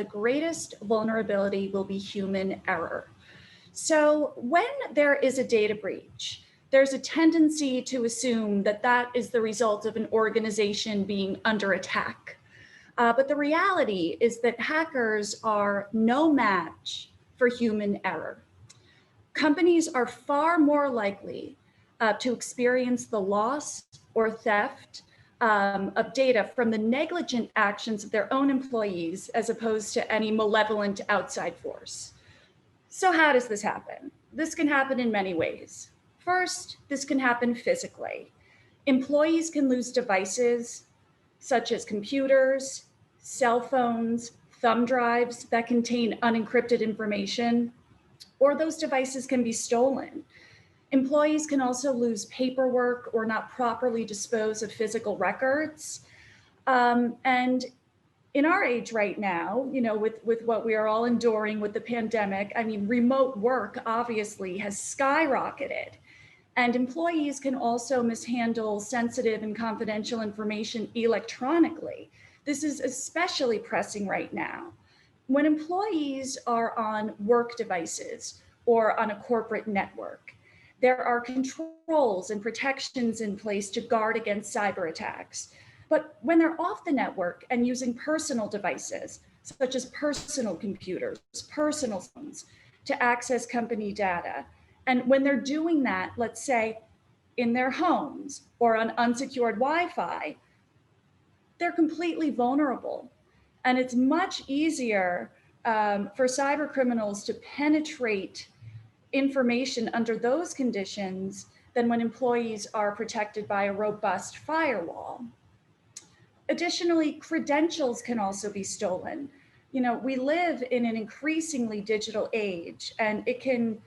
the greatest vulnerability will be human error. So when there is a data breach, there's a tendency to assume that that is the result of an organization being under attack. But the reality is that hackers are no match for human error. Companies are far more likely to experience the loss or theft of data from the negligent actions of their own employees as opposed to any malevolent outside force. So how does this happen? This can happen in many ways. First, this can happen physically. Employees can lose devices such as computers, cell phones, thumb drives that contain unencrypted information, or those devices can be stolen. Employees can also lose paperwork or not properly dispose of physical records. And in our age right now, with what we are all enduring with the pandemic, I mean, remote work obviously has skyrocketed. And employees can also mishandle sensitive and confidential information electronically. This is especially pressing right now. When employees are on work devices or on a corporate network, there are controls and protections in place to guard against cyber attacks. But when they're off the network and using personal devices, such as personal computers, personal phones, to access company data, and when they're doing that, let's say in their homes or on unsecured Wi-Fi, they're completely vulnerable. And it's much easier for cyber criminals to penetrate information under those conditions than when employees are protected by a robust firewall. Additionally, credentials can also be stolen. We live in an increasingly digital age, and it can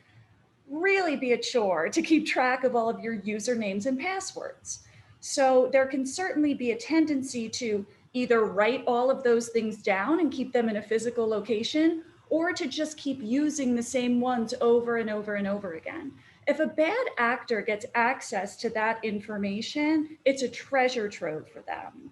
really be a chore to keep track of all of your usernames and passwords. So there can certainly be a tendency to either write all of those things down and keep them in a physical location, or to just keep using the same ones over and over and over again. If a bad actor gets access to that information, it's a treasure trove for them.